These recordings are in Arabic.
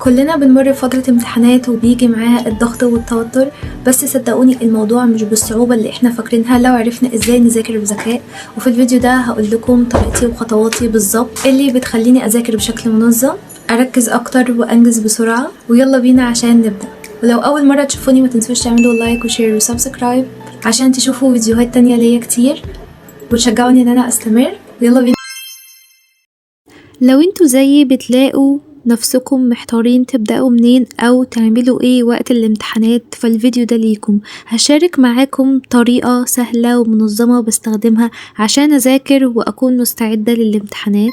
كلنا بنمر بفترة امتحانات وبيجي معاها الضغط والتوتر، بس صدقوني الموضوع مش بالصعوبة اللي احنا فاكرينها لو عرفنا ازاي نذاكر بذكاء. وفي الفيديو ده هقول لكم طريقتي وخطواتي بالظبط اللي بتخليني اذاكر بشكل منظم، اركز اكتر وانجز بسرعة. ويلا بينا عشان نبدأ. ولو اول مرة تشوفوني ما تنسوش تعملوا لايك وشير وسبسكرايب عشان تشوفوا فيديوهات تانية ليا كتير وتشجعوني ان انا استمر. يلا بينا. لو انتوا زيي بتلاقوا نفسكم محتارين تبدأوا منين أو تعملوا ايه وقت الامتحانات، فالفيديو ده ليكم. هشارك معاكم طريقة سهلة ومنظمة بستخدمها عشان أذاكر وأكون مستعدة للامتحانات.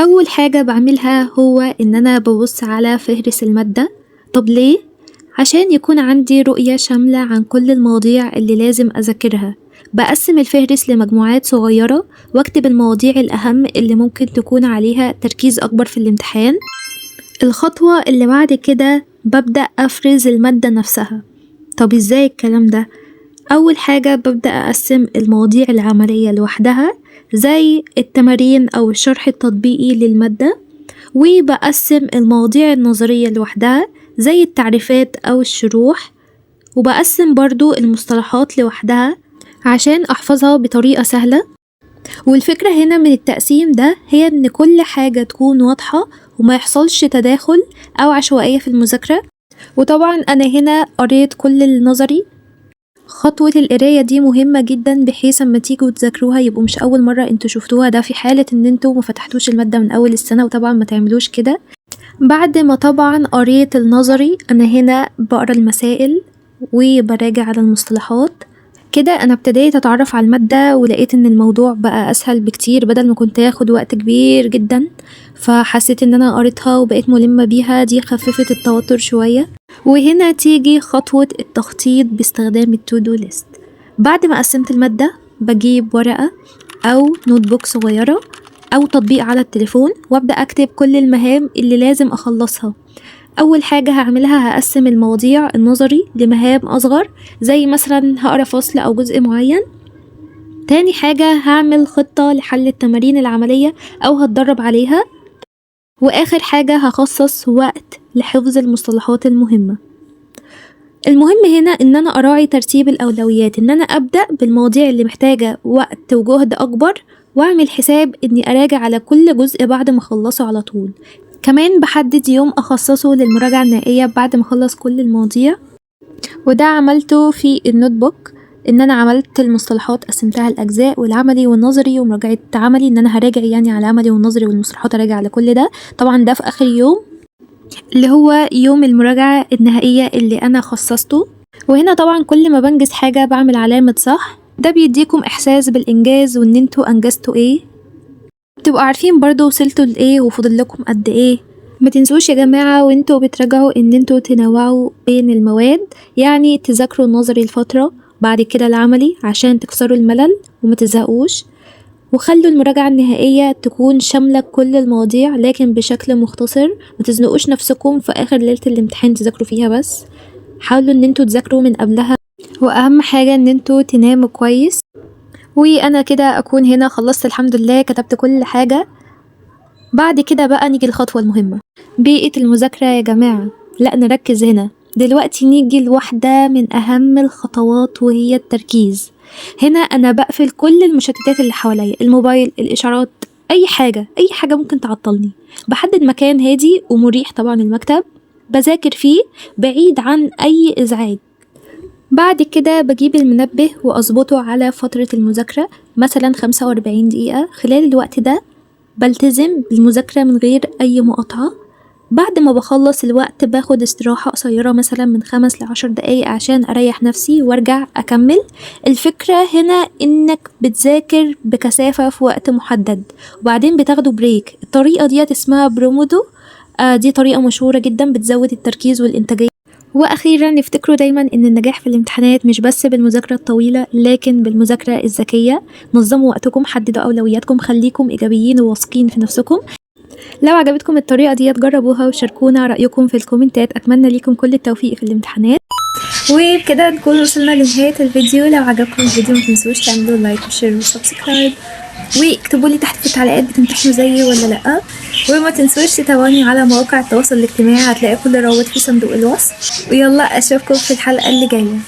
أول حاجة بعملها هو إن أنا ببص على فهرس المادة. طب ليه؟ عشان يكون عندي رؤية شاملة عن كل المواضيع اللي لازم أذاكرها. بقسم الفهرس لمجموعات صغيرة واكتب المواضيع الأهم اللي ممكن تكون عليها تركيز أكبر في الامتحان. الخطوة اللي بعد كده ببدأ أفرز المادة نفسها. طب ازاي الكلام ده؟ أول حاجة ببدأ أقسم المواضيع العملية لوحدها زي التمارين أو الشرح التطبيقي للمادة، وبقسم المواضيع النظرية لوحدها زي التعريفات أو الشروح، وبقسم برضو المصطلحات لوحدها عشان أحفظها بطريقة سهلة. والفكرة هنا من التقسيم ده هي إن كل حاجة تكون واضحة وما يحصلش تداخل أو عشوائية في المذاكرة. وطبعا أنا هنا قريت كل النظري. خطوة القراية دي مهمة جدا بحيث اما تيجوا تذاكروها يبقوا مش أول مرة انتوا شفتوها، ده في حالة ان انتوا ما فتحتوش المادة من أول السنة، وطبعا ما تعملوش كده. بعد ما طبعا قريت النظري أنا هنا بقرا المسائل وبراجع على المصطلحات. كده انا ابتديت اتعرف على المادة ولقيت ان الموضوع بقى اسهل بكتير بدل ما كنت اخد وقت كبير جدا، فحسيت ان انا قريتها وبقيت ملمة بيها. دي خففت التوتر شوية. وهنا تيجي خطوة التخطيط باستخدام التو دو ليست. بعد ما قسمت المادة بجيب ورقة او نوت بوك صغيرة او تطبيق على التليفون وابدأ اكتب كل المهام اللي لازم اخلصها. أول حاجة هعملها هقسم المواضيع النظري لمهام أصغر زي مثلا هقرا فصل أو جزء معين. تاني حاجة هعمل خطة لحل التمارين العملية أو هتدرب عليها. وآخر حاجة هخصص وقت لحفظ المصطلحات المهمة. المهم هنا إن أنا أراعي ترتيب الأولويات، إن أنا أبدأ بالمواضيع اللي محتاجة وقت وجهد أكبر، وأعمل حساب إني أراجع على كل جزء بعد ما أخلصه على طول. كمان بحدد يوم أخصصه للمراجعة النهائية بعد ما أخلص كل المواضيع، وده عملته في النوت بوك. إن أنا عملت المصطلحات قسمتها الأجزاء والعملي والنظري ومراجعة عملي، إن أنا هراجع يعني على العملي والنظري والمصطلحات هراجع على كل ده. طبعا ده في آخر يوم اللي هو يوم المراجعة النهائية اللي أنا خصصته. وهنا طبعا كل ما بنجز حاجة بعمل علامة صح، ده بيديكم إحساس بالإنجاز وإن انتوا أنجزتوا إيه، تبقوا عارفين برضو وصلتوا لإيه وفضل لكم قد إيه. ما تنسوش يا جماعة وانتوا بتراجعوا ان انتوا تنوعوا بين المواد، يعني تذاكروا النظري الفترة بعد كده العملي عشان تكسروا الملل وما تزهقوش، وخلوا المراجعة النهائية تكون شاملة كل المواضيع لكن بشكل مختصر. ما تزنقوش نفسكم في آخر ليلة الامتحان تذاكروا فيها بس، حاولوا ان انتوا تذاكروا من قبلها، واهم حاجة ان انتوا تناموا كويس. وانا كده اكون هنا خلصت الحمد لله، كتبت كل حاجة. بعد كده بقى نيجي الخطوة المهمة، بيئة المذاكرة يا جماعة. لا نركز هنا دلوقتي، نيجي لواحدة من أهم الخطوات وهي التركيز. هنا أنا بقفل كل المشتتات اللي حواليا، الموبايل، الإشعارات، أي حاجة ممكن تعطلني. بحدد مكان هادي ومريح، طبعا المكتب، بذاكر فيه بعيد عن أي إزعاج. بعد كده بجيب المنبه وأظبطه على فترة المذاكرة، مثلا 45 دقيقة. خلال الوقت ده بلتزم بالمذاكرة من غير أي مقاطعة. بعد ما بخلص الوقت باخد استراحة قصيرة مثلا من 5 ل10 دقايق عشان أريح نفسي وارجع أكمل. الفكرة هنا إنك بتذاكر بكثافة في وقت محدد وبعدين بتاخدوا بريك. الطريقة دي اسمها برومودو. دي طريقة مشهورة جدا بتزود التركيز والإنتاجية. وأخيرا نفتكروا دايما إن النجاح في الامتحانات مش بس بالمذاكرة الطويلة لكن بالمذاكرة الذكية. نظموا وقتكم، حددوا أولوياتكم، خليكم إيجابيين وواثقين في نفسكم. لو عجبتكم الطريقة دي جربوها وشاركونا رأيكم في الكومنتات. أتمنى ليكم كل التوفيق في الامتحانات. وبكده نكون وصلنا لنهاية الفيديو. لو عجبكم الفيديو متنسوش تعملوا لايك وشير وسبسكرايب. واكتبوا لي تحت في التعليقات بتمتحنوا زيي ولا لا. وما تنسوش تتابعوني على مواقع التواصل الاجتماعي، هتلاقي كل الروابط في صندوق الوصف. ويلا اشوفكم في الحلقة اللي جاية.